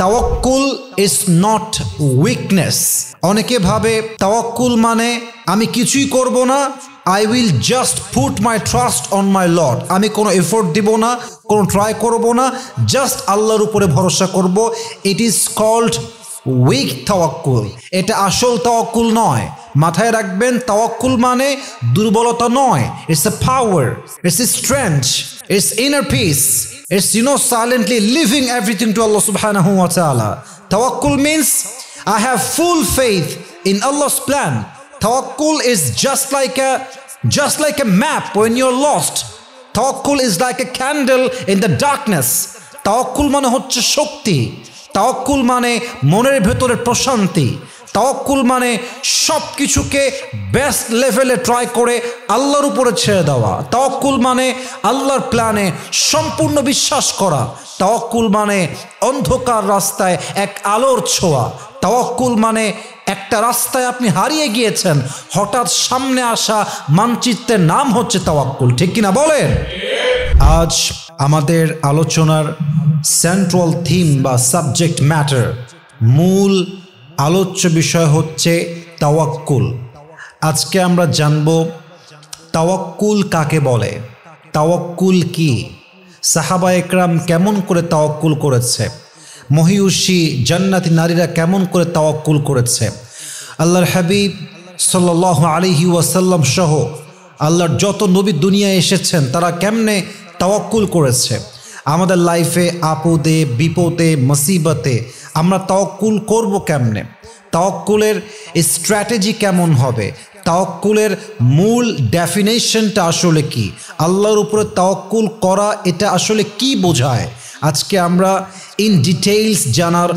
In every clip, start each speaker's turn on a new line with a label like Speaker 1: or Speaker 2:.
Speaker 1: তাওয়াক্কুল is not weakness. অনেকে ভাবে তাওয়াক্কুল মানে আমি কিছুই করব না, I will just put my trust on my lord. আমি কোনো এফোর্ট দিব না, কোনো ট্রাই করব না, জাস্ট আল্লাহর উপরে ভরসা করব। ইট ইজ কল্ড উইক তাওয়াক্কুল। এটা আসল তাওয়াক্কুল নয়। মাথায় রাখবেন, তাওয়াক্কুল মানে দুর্বলতা নয়। It's a power, it's a strength, it's inner piece, it's silently leaving everything to Allah subhanahu wa ta'ala. Tawakkul means I have full faith in Allah's plan. Tawakkul is just like a map when you're lost. Tawakkul is like a candle in the darkness. Tawakkul মানে হচ্ছে শক্তি। তাওয়াক্কুল মানে মনের ভেতরের প্রশান্তি। তাওয়াক্কুল মানে সব কিছুকে বেস্ট লেভেলে ট্রাই করে আল্লাহর উপরে ছেড়ে দেওয়া। তাওয়াক্কুল মানে আল্লাহর প্ল্যানে সম্পূর্ণ বিশ্বাস করা। তাওয়াক্কুল মানে অন্ধকার রাস্তায় এক আলোর ছোঁয়া। তাওয়াক্কুল মানে একটা রাস্তায় আপনি হারিয়ে গিয়েছেন, হঠাৎ সামনে আসা মানচিত্রের নাম হচ্ছে তাওয়াক্কুল। ঠিক কিনা বলেন? আজ আমাদের আলোচনার সেন্ট্রাল থিম বা সাবজেক্ট ম্যাটার, মূল আলোচ্য বিষয় হচ্ছে তাওয়াক্কুল। আজকে আমরা জানব তাওয়াক্কুল কাকে বলে, তাওয়াক্কুল কি, সাহাবা একরাম কেমন করে তাওয়াক্কুল করেছে, মহিউষী জান্নাতি নারীরা কেমন করে তাওয়াক্কুল করেছে, আল্লাহর হাবিব সাল্লাল্লাহু আলাইহি ওয়াসাল্লাম সহ আল্লাহর যত নবী দুনিয়ায় এসেছেন তারা কেমনে তাওয়াক্কুল করেছে। আমাদের লাইফে আপদে বিপদে মুসিবতে আমরা তাওয়াক্কুল করব কেমনে, তাওয়াক্কুলের স্ট্র্যাটেজি কেমন হবে, তাওয়াক্কুলের মূল ডেফিনেশনটা আসলে কি, আল্লাহর উপরে তাওয়াক্কুল করা এটা আসলে কি বোঝায়, আজকে আমরা ইন ডিটেইলস জানার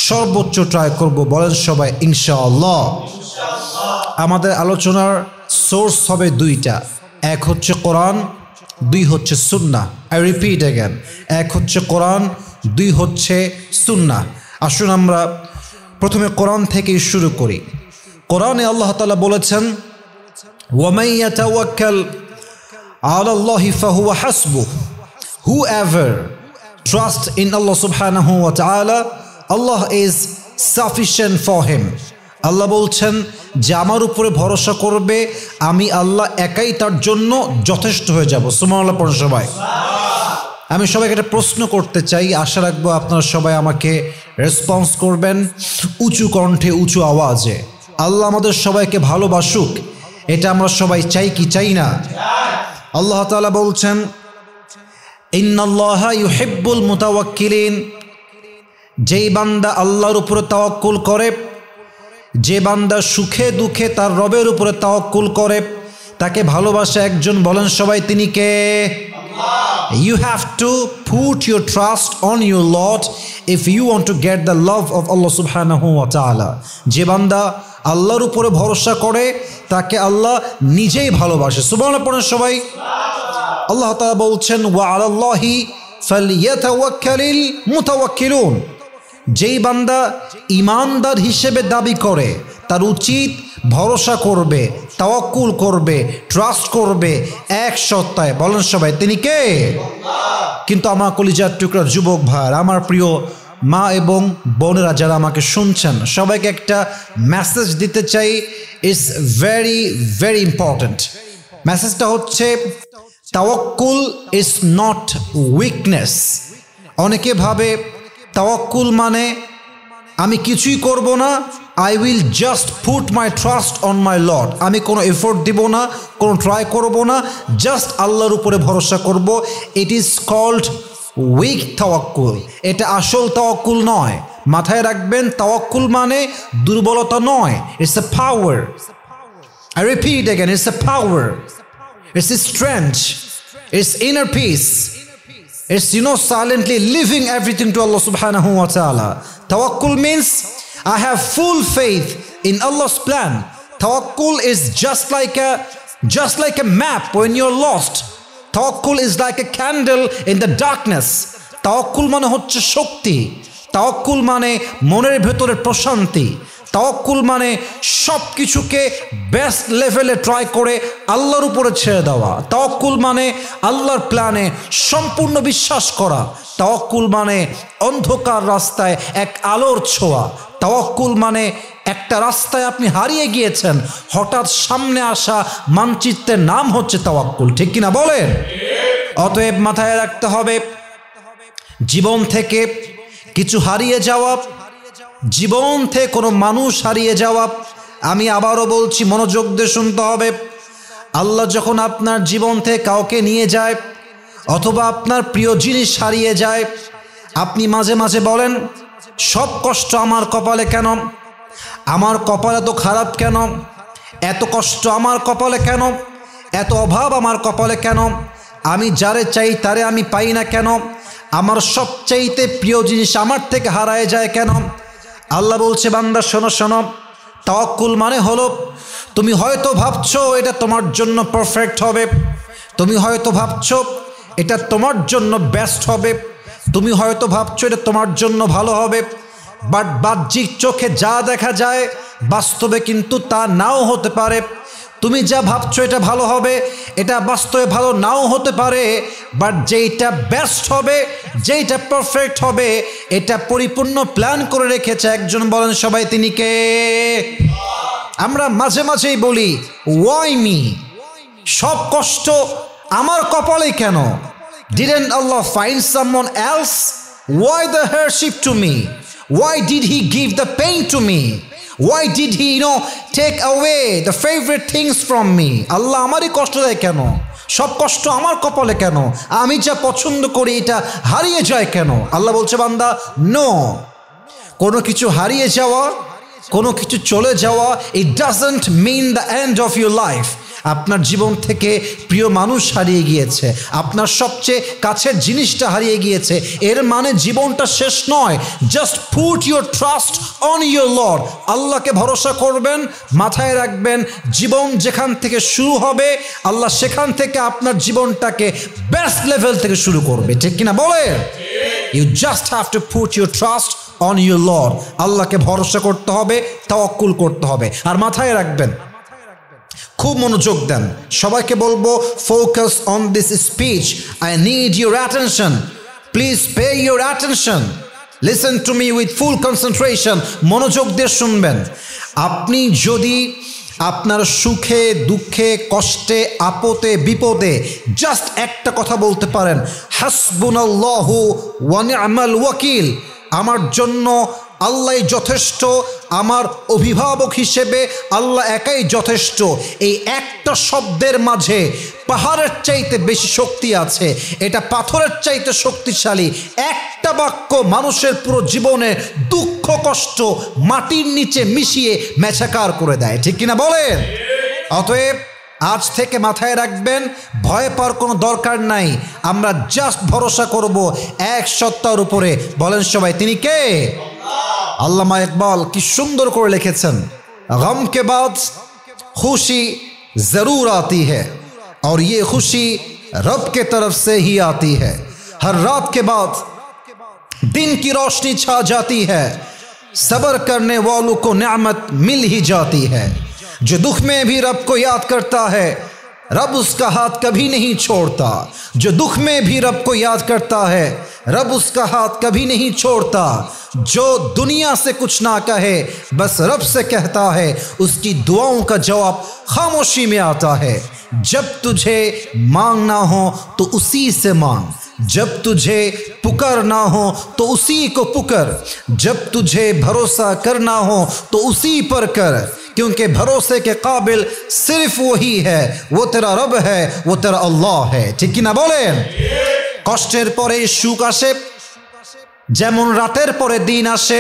Speaker 1: সর্বোচ্চ ট্রাই করব। বলেন সবাই ইনশাআল্লাহ। আমাদের আলোচনার সোর্স হবে দুইটা, এক হচ্ছে কোরআন, দুই হচ্ছে সুন্নাহ। আই রিপিট অ্যাগেন, এক হচ্ছে কোরআন, দুই হচ্ছে সুন্নাহ। আসুন আমরা প্রথমে কোরআন থেকেই শুরু করি। কোরআনে আল্লাহ তাআলা বলেছেন, ওয়ামান ইয়াতাওয়াক্কাল আলাল্লাহি ফাহুয়া হাসবুহ, whoever trust in Allah subhanahu wa ta'ala, Allah is sufficient for him. আল্লাহ বলছেন যে আমার উপরে ভরসা করবে, আমি আল্লাহ একাই তার জন্য যথেষ্ট হয়ে যাব। সুবহানাল্লাহ পড়ুন সবাই। আমি সবাইকে একটা প্রশ্ন করতে চাই, আশা রাখবো আপনারা সবাই আমাকে রেসপন্স করবেন উঁচু কণ্ঠে উঁচু আওয়াজে। আল্লাহ আমাদের সবাইকে ভালোবাসুক, এটা আমরা সবাই চাই কি চাই না? আল্লাহ তাআলা বলছেন, ইন্নাল্লাহা ইউহিব্বুল মুতাওয়াক্কিলিন, যেই বান্দা আল্লাহর উপরে তাওয়াক্কুল করে, যে বান্দা সুখে দুঃখে তার রবের উপরে তাওয়াক্কুল করে, তাকে ভালোবাসে একজন। বলেন সবাই, তিনি কে? You have to put your trust on your Lord if you want to get the love of Allah subhanahu wa ta'ala. যে বান্দা আল্লাহর উপরে ভরসা করে তাকে আল্লাহ নিজেই ভালোবাসে। সুবহানাল্লাহ পড়েন সবাই। আল্লাহ তাআলা বলছেন, ওয়া আলাল্লাহি ফালইয়াতাওয়াক্কালিল মুতাওয়াক্কিলুন, যেই বান্দা ইমানদার হিসেবে দাবি করে তার উচিত ভরসা করবে, তাওয়াক্কুল করবে, ট্রাস্ট করবে এক সত্তায়। বলেন সবাই, তিনি কে? কিন্তু আমার কলিজার টুকরা যুবক ভাইরা, আমার প্রিয় মা এবং বোনেরা যারা আমাকে শুনছেন, সবাইকে একটা মেসেজ দিতে চাই। It's very very important. মেসেজটা হচ্ছে, তাওয়াক্কুল ইজ নট উইকনেস। অনেকে ভাবে তাওয়াক্কুল মানে আমি কিছুই করব না, I will just put my trust on my lord. আমি কোনো এফোর্ট দিব না, কোনো ট্রাই করব না, জাস্ট আল্লাহর উপরে ভরসা করব। ইট ইজ কল্ড উইক তাওয়াক্কুল। এটা আসল তাওয়াক্কুল নয়। মাথায় রাখবেন, তাওয়াক্কুল মানে দুর্বলতা নয়। It's a power. I repeat again, it's a power, it's a strength, it's inner piece, it's silently leaving everything to Allah subhanahu wa ta'ala. Tawakkul means I have full faith in Allah's plan. Tawakkul is just like a map when you're lost. Tawakkul is like a candle in the darkness. Tawakkul মানে হচ্ছে শক্তি। তাওয়াক্কুল মানে মনের ভেতরের প্রশান্তি। তাওয়াক্কুল মানে সব কিছুকে বেস্ট লেভেলে ট্রাই করে আল্লাহর উপরে ছেড়ে দেওয়া। তাওয়াক্কুল মানে আল্লাহর প্ল্যানে সম্পূর্ণ বিশ্বাস করা। তাওয়াক্কুল মানে অন্ধকার রাস্তায় এক আলোর ছোঁয়া। তাওয়াক্কুল মানে একটা রাস্তায় আপনি হারিয়ে গিয়েছেন, হঠাৎ সামনে আসা মানচিত্রের নাম হচ্ছে তাওয়াক্কুল। ঠিক কিনা বলেন? অতএব মাথায় রাখতে হবে, জীবন থেকে কিছু হারিয়ে যাওয়া, জীবন থেকে কোনো মানুষ হারিয়ে যাওয়া, আমি আবারও বলছি, মনোযোগ দিয়ে শুনতে হবে। আল্লাহ যখন আপনার জীবন থেকে কাউকে নিয়ে যায় অথবা আপনার প্রিয় জিনিস হারিয়ে যায়, আপনি মাঝে মাঝে বলেন, সব কষ্ট আমার কপালে কেন, আমার কপাল এত খারাপ কেন, এত কষ্ট আমার কপালে কেন, এত অভাব আমার কপালে কেন, আমি যারে চাই তারে আমি পাই না কেন, আমার সবচাইতে প্রিয় জিনিস আমার থেকে হারায় যায় কেন? আল্লাহ বলছে, বান্দা শোনো শোনো, তাওয়াক্কুল মানে হলো, তুমি হয়তো ভাবছো এটা তোমার জন্য পারফেক্ট হবে, তুমি হয়তো ভাবছো এটা তোমার জন্য বেস্ট হবে, তুমি হয়তো ভাবছো এটা তোমার জন্য ভালো হবে, বাট বাহ্যিক চোখে যা দেখা যায় বাস্তবে কিন্তু তা নাও হতে পারে। তুমি যা ভাবছো এটা ভালো হবে, এটা বাস্তবে ভালো নাও হতে পারে, বাট যেইটা বেস্ট হবে, যেইটা পারফেক্ট হবে, এটা পরিপূর্ণ প্ল্যান করে রেখেছে একজন। বলেন সবাই, তিনি কে? আমরা মাঝে মাঝেই বলি, ওয়াই মি, সব কষ্ট আমার কপালে কেন? Didn't Allah find someone else? Why the hardship to me? Why did he give the pain to me? Why did he, take away the favorite things from me? আল্লাহ আমারই কষ্ট দেয় কেন? সব কষ্ট আমার কপালে কেন? আমি যা পছন্দ করি এটা হারিয়ে যায় কেন? আল্লাহ বলছে, বান্দা, নো, কোনো কিছু হারিয়ে যাওয়া, কোনো কিছু চলে যাওয়া, it doesn't mean the end of your life. আপনার জীবন থেকে প্রিয় মানুষ হারিয়ে গিয়েছে, আপনার সবচেয়ে কাছের জিনিসটা হারিয়ে গিয়েছে, এর মানে জীবনটা শেষ নয়। Just put your trust on your lord. আল্লাহকে ভরসা করবেন, মাথায় রাখবেন, জীবন যেখান থেকে শুরু হবে আল্লাহ সেখান থেকে আপনার জীবনটাকে বেস্ট লেভেল থেকে শুরু করবে। ঠিক কিনা বলেন? You just have to put your trust on your lord. আল্লাহকে ভরসা করতে হবে, তাওয়াক্কুল করতে হবে। আর মাথায় রাখবেন, খুব মনোযোগ দেন, সবাইকে বলবো, focus on this speech, I need your attention, please pay your attention, listen to me with full concentration. মনোযোগ দিয়ে শুনবেন। আপনি যদি আপনার সুখে দুঃখে কষ্টে আপদে বিপদে জাস্ট একটা কথা বলতে পারেন, হাসবুনাল্লাহু ওয়া নি'মাল ওয়াকিল, আমার জন্য আল্লাহ যথেষ্ট, আমার অভিভাবক হিসেবে আল্লাহ একাই যথেষ্ট, এই একটা শব্দের মাঝে পাহাড়ের চাইতে বেশি শক্তি আছে, এটা পাথরের চাইতে শক্তিশালী। একটা বাক্য মানুষের পুরো জীবনে দুঃখ কষ্ট মাটির নিচে মিশিয়ে মেছাকার করে দেয়। ঠিক কিনা বলেন? অতএব আজ থেকে মাথায় রাখবেন, ভয় পাওয়ার কোনো দরকার নাই, আমরা জাস্ট ভরসা করব এক সত্তার উপরে। বলেন সবাই, তিনি কে? আল্লামা ইকবাল কি সুন্দর করে লিখেছেন, গম কে বাদ খুশি জরুর আती है और ये खुशी रब के तरफ से ही आती है, हर रात के बाद दिन की रोशनी छा जाती है, सब्र करने वालों को नेमत मिल ही जाती है, जो दुख में भी रब को याद करता है रब उसका हाथ कभी नहीं छोड़ता, जो दुख में भी रब को याद करता है रब उसका हाथ कभी नहीं छोड़ता, जो दुनिया से कुछ ना कहे बस रब से कहता है उसकी दुआओं का जवाब खामोशी में आता है, जब तुझे मांगना हो तो उसी से मांग, जब तुझे पुकारना हो तो उसी को पुकार, जब तुझे भरोसा करना हो तो उसी पर कर, क्योंकि भरोसे के काबिल सिर्फ वही है, वो तेरा रब है, वो तेरा अल्लाह है। ठीक कि ना बोलें? কষ্টের পরে সুখ আসে, যেমন রাতের পরে দিন আসে।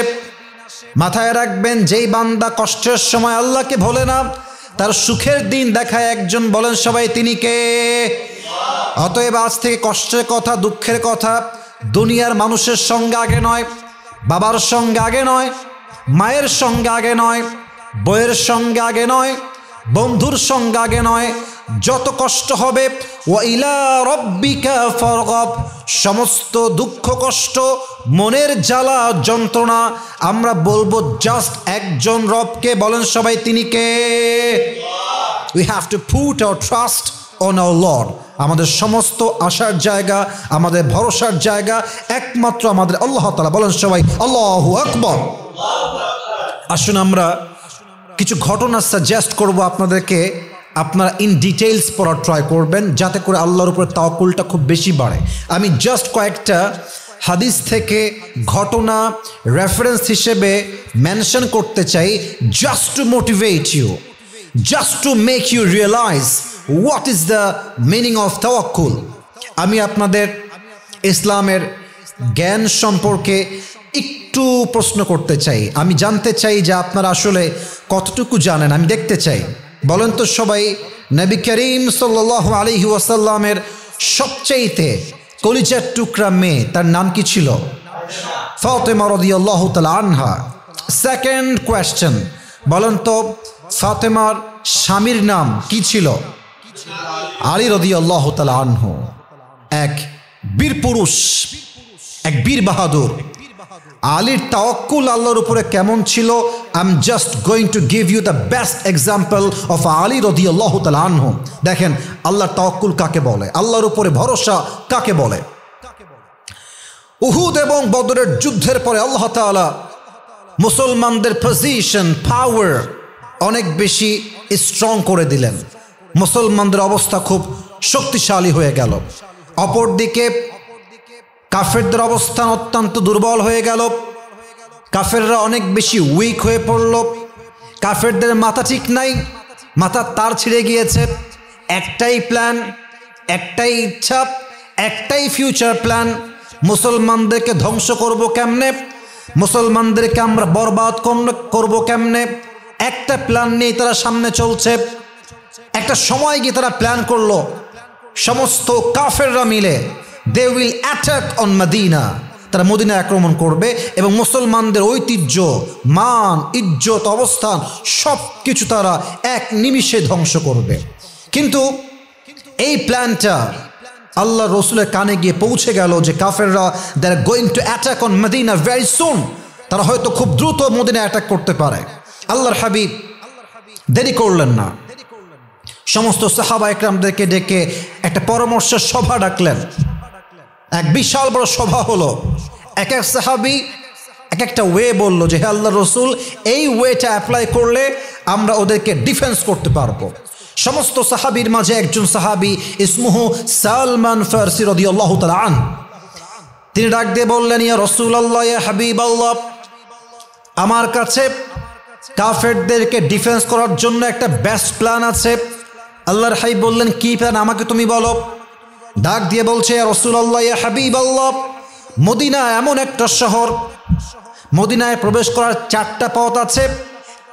Speaker 1: মাথায় রাখবেন, যেই বান্দা কষ্টের সময় আল্লাহকে ভোলে না, তার সুখের দিন দেখায় একজন। বলেন সবাই, তিনি কে? অতএব আজ থেকে কষ্টের কথা দুঃখের কথা দুনিয়ার মানুষের সঙ্গে আগে নয়, বাবার সঙ্গে আগে নয়, মায়ের সঙ্গে আগে নয়, বইয়ের সঙ্গে আগে নয়, বন্ধুর সঙ্গে আগে নয়, যত কষ্ট হবে, ওয়া ইলা রাব্বিকা ফারগাব, সমস্ত দুঃখ কষ্ট, মনের জ্বালা যন্ত্রণা আমরা বলবো জাস্ট একজন রবকে। বলেন সবাই, তিনি কে? We have to put our trust on our Lord. আমাদের সমস্ত আশার জায়গা, আমাদের ভরসার জায়গা একমাত্র আমাদের আল্লাহ তাআলা। বলেন সবাই আল্লাহু আকবার। আসুন আমরা কিছু ঘটনা সাজেস্ট করব আপনাদেরকে, আপনারা ইন ডিটেইলস পড়ার ট্রাই করবেন যাতে করে আল্লাহর উপরে তাওয়াক্কুলটা খুব বেশি বাড়ে। আমি জাস্ট কয়েকটা হাদিস থেকে ঘটনা রেফারেন্স হিসেবে মেনশন করতে চাই, just to motivate you, just to make you realize what is the meaning of তাওয়াক্কুল। আমি আপনাদের ইসলামের জ্ঞান সম্পর্কে একটু প্রশ্ন করতে চাই। আমি জানতে চাই যে আপনারা আসলে কতটুকু জানেন, আমি দেখতে চাই। বলেন তো সবাই, নবী করিম সাল্লাল্লাহু আলাইহি ওয়াসাল্লামের সবচাইতে কলিজার টুকরা মেয়ে, তার নাম কি ছিল? ফাতেমা রাদিয়াল্লাহু তাআলা আনহা। সেকেন্ড কোয়েশ্চেন, বলেন তো ফাতেমার স্বামীর নাম কি ছিল? আলী রাদিয়াল্লাহু তাআলা আনহু। এক বীর পুরুষ, এক বীর বাহাদুর। আলীর তাওয়াক্কুল আল্লাহর উপরে কেমন ছিল? I am just going to give you the best example of Ali রাদিয়াল্লাহু তাআলা আনহু। দেখেন আল্লাহর তাওয়াক্কুল কাকে বলে, আল্লাহর উপরে ভরসা কাকে বলে। উহুদ এবং বদরের যুদ্ধের পরে আল্লাহ তাআলা মুসলমানদের পজিশন, পাওয়ার অনেক বেশি স্ট্রং করে দিলেন। মুসলমানদের অবস্থা খুব শক্তিশালী হয়ে গেল। অপরদিকে কাফেরদের অবস্থান অত্যন্ত দুর্বল হয়ে গেল। কাফেররা অনেক বেশি উইক হয়ে পড়ল। কাফেরদের মাথা ঠিক নাই, মাথার তার ছিঁড়ে গিয়েছে। একটাই প্ল্যান, একটাই ইচ্ছা, একটাই ফিউচার প্ল্যান, মুসলমানদেরকে ধ্বংস করব কেমনে, মুসলমানদেরকে আমরা বরবাদ করব কেমনে। একটা প্ল্যান নিয়ে তারা সামনে চলছে। একটা সময় গিয়ে তারা প্ল্যান করলো, সমস্ত কাফেররা মিলে they will attack on Medina, তারা মদিনা আক্রমণ করবে এবং মুসলমানদের ঐতিহ্য, মান, ইজ্জত, অবস্থান সব কিছু তারা এক নিমিষে ধ্বংস করবে। কিন্তু এই প্ল্যানটা আল্লাহ রসুলের কানে গিয়ে পৌঁছে গেল যে কাফেররা they are going to attack on Medina very soon, তারা হয়তো খুব দ্রুত মদিনা অ্যাটাক করতে পারে। আল্লাহর হাবিব দেরি করলেন না, সমস্ত সাহাবা একরামদেরকে ডেকে একটা পরামর্শ সভা ডাকলেন। এক বিশাল বড় সভা হলো। এক এক সাহাবি এক একটা ওয়ে বলল যে হে আল্লাহ রসুল, এই ওয়েটা অ্যাপ্লাই করলে আমরা ওদেরকে ডিফেন্স করতে পারবো। সমস্ত সাহাবির মাঝে একজন সাহাবি ইসমুহু সালমান ফারসি রাদিয়াল্লাহু তাআলা আনহু, তিনি ডাক দিয়ে বললেন, ইয়া রাসূলুল্লাহ, ইয়া হাবিবাল্লাহ, আমার কাছে কাফেরদেরকে ডিফেন্স করার জন্য একটা বেস্ট প্ল্যান আছে। আল্লাহর হাবিব বললেন, কি প্ল্যান, আমাকে তুমি বলো। ডাক দিয়ে বলছে, ইয়া রাসূলুল্লাহ, ইয়া হাবিবাল্লাহ, মদিনা এমন একটা শহর, মদিনায় প্রবেশ করার 4টা পথ আছে,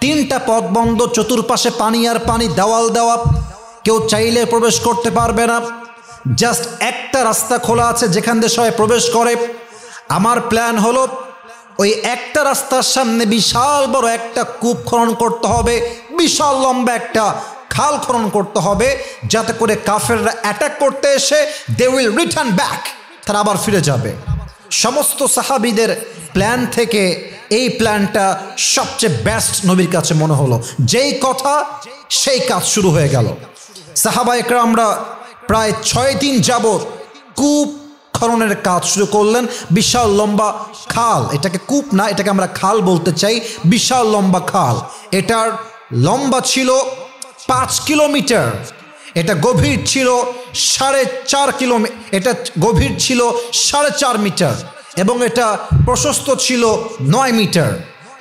Speaker 1: 3টা পথ বন্ধ, চতুর্পাশে পানি আর পানি, দেওয়াল দেওয়া, কেউ চাইলে প্রবেশ করতে পারবে না। জাস্ট একটা রাস্তা খোলা আছে যেখান দিয়ে সবাই প্রবেশ করে। আমার প্ল্যান হলো ওই একটা রাস্তার সামনে বিশাল বড় একটা কূপ খনন করতে হবে, বিশাল লম্বা একটা খাল খনন করতে হবে, যাতে করে কাফেররা অ্যাটাক করতে এসে দে উইল রিটার্ন ব্যাক, তারা আবার ফিরে যাবে। সমস্ত সাহাবীদের প্ল্যান থেকে এই প্ল্যানটা সবচেয়ে বেস্ট নবীর কাছে মনে হলো। যেই কথা সেই কাজ শুরু হয়ে গেল। সাহাবা একরামরা প্রায় 6 দিন যাবত কূপ খননের কাজ শুরু করলেন। বিশাল লম্বা খাল, এটাকে কূপ না, এটাকে আমরা খাল বলতে চাই। বিশাল লম্বা খাল, এটার লম্বা ছিল 5 কিলোমিটার, এটা গভীর ছিল 4.5 কিলোমিটার, এটা গভীর ছিল 4.5 মিটার এবং এটা প্রশস্ত ছিল 9 মিটার।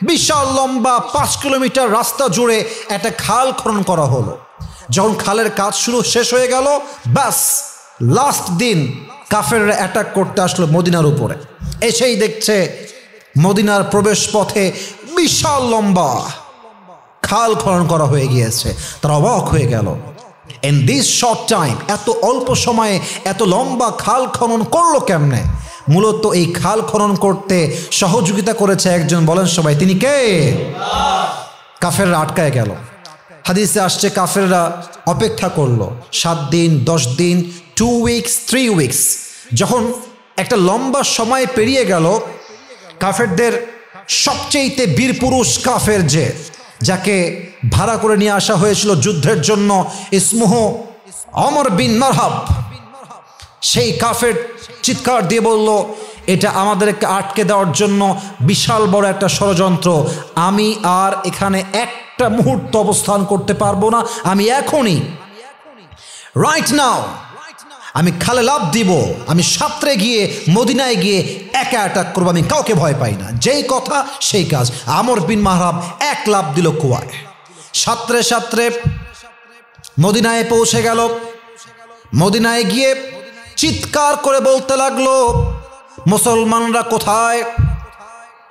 Speaker 1: বিশাল লম্বা 5 কিলোমিটার রাস্তা জুড়ে একটা খাল খনন করা হলো। যখন খালের কাজ শেষ হয়ে গেল, ব্যাস লাস্ট দিন কাফেররা অ্যাটাক করতে আসলো মদিনার উপরে। এসেই দেখছে মদিনার প্রবেশ পথে বিশাল লম্বা খাল খনন করা হয়ে গিয়েছে। তারা অবাক হয়ে গেল, ইন দিস শর্ট টাইম, এত অল্প সময়ে এত লম্বা খাল খনন করলো কেমনে? মূলত এই খাল খনন করতে সহযোগিতা করেছে একজন, বলেন সবাই তিনি কে? কাফেররা আটকায় গেল। হাদিসে আসছে কাফেররা অপেক্ষা করলো 7 দিন, 10 দিন, 2 উইকস, 3 উইকস। যখন একটা লম্বা সময় পেরিয়ে গেল, কাফেরদের সবচেয়ে বীর পুরুষ কাফের যাকে ভাড়া করে নিয়ে আসা হয়েছিল যুদ্ধের জন্য, ইসমুহ ওমর বিন মারহাব, সেই কাফের চিৎকার দিয়ে বলল, এটা আমাদেরকে আটকে দেওয়ার জন্য বিশাল বড় একটা ষড়যন্ত্র। আমি আর এখানে একটা মুহূর্ত অবস্থান করতে পারবো না। আমি এখনই, রাইট নাও, আমি খালে লাফ দিব, আমি সাঁতরে গিয়ে মদিনায় গিয়ে একা অ্যাটাক করবো, আমি কাউকে ভয় পাই না। যেই কথা সেই কাজ। আমর বিন মারহাব এক লাফ দিল কুয়ায়, সাঁতরে সাঁতরে মদিনায় পৌঁছে গেল। মদিনায় গিয়ে চিৎকার করে বলতে লাগলো, মুসলমানরা কোথায়?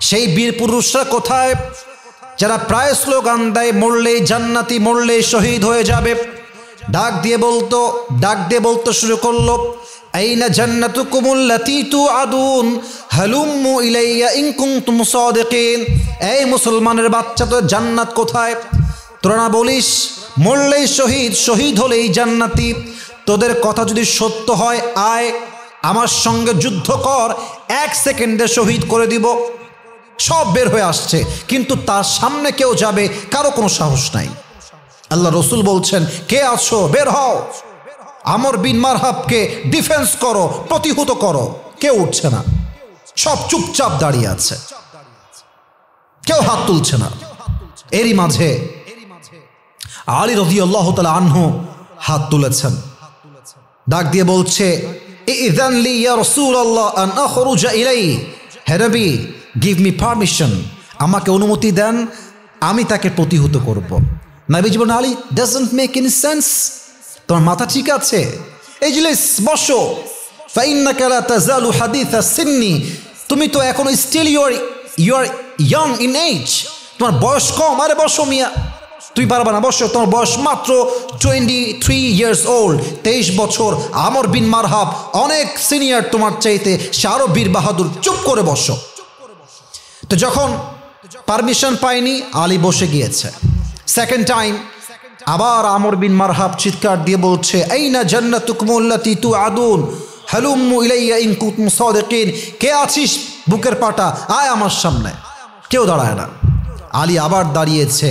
Speaker 1: সেই বীর পুরুষরা কোথায় যারা প্রায় স্লোগান দেয় মরলেই জান্নাতি, মরলেই শহীদ হয়ে যাবে? ডাক দিয়ে বলতে শুরু করলো, আইনা জান্নাতুকুমুল্লাতী তুআদুন হালুম্মু ইলাইয়া ইন কুনতুম সাদিকিন। এই মুসলমানের বাচ্চা, তো জান্নাত কোথায়? তোরা না বলিস মরলেই শহীদ, শহীদ হলেই জান্নাতি? তোদের কথা যদি সত্য হয়, আয় আমার সঙ্গে যুদ্ধ কর, 1 সেকেন্ডে শহীদ করে দিব। সব বের হয়ে আসছে, কিন্তু তার সামনে কেউ যাবে, কারো কোনো সাহস নাই। আল্লাহ রসুল বলছেন, কে আছো? বের হও, আমর বিন মারহাবকে ডিফেন্স করো, প্রতিহত করো। কেউ উঠছে না, সব চুপচাপ দাঁড়িয়ে আছে, কেউ হাত তুলছে না। এরই মাঝে আলী রাদিয়াল্লাহু তাআলা আনহু হাত তুলেছেন, ডাক দিয়ে বলছে, ইযান লি ইয়া রাসূলুল্লাহ আন আখরুজা ইলাই। হে নবী, গিভ মি পারমিশন, আমাকে অনুমতি দেন, আমি তাকে প্রতিহত করব। নবীজি বলেন, Ali, doesn't make any sense, তোমার মাথা ঠিক আছে? ইজলিস, বসো। ফাইন্নাকা লা তাযালু হাদিসা সিন্নি, তুমি তো এখনো still you are young in age, তোমার বয়স কম। আরে বসো মিয়া, তুই পারবা না, বসো, তোমার বয়স মাত্র 23 ইয়ার্স ওল্ড, 23 বছর। আমর বিন মারহাব অনেক সিনিয়র তোমার চাইতে, সে আরো বীর বাহাদুর, চুপ করে বসো। তো যখন পারমিশন পায়নি, আলী বসে গিয়েছে। সেকেন্ড টাইম আবার আমর বিন মারহাব চিৎকার দিয়ে বলছে, আইনা জান্নাতুকুমুল্লাতী তুআদুন হালুম্মু ইলাইয়া ইন কুনতুম সাদিকিন। কে আছিস বুকের পাটা, আয় আমার সামনে। কেউ দাঁড়ায় না। আলী আবার দাঁড়িয়েছে,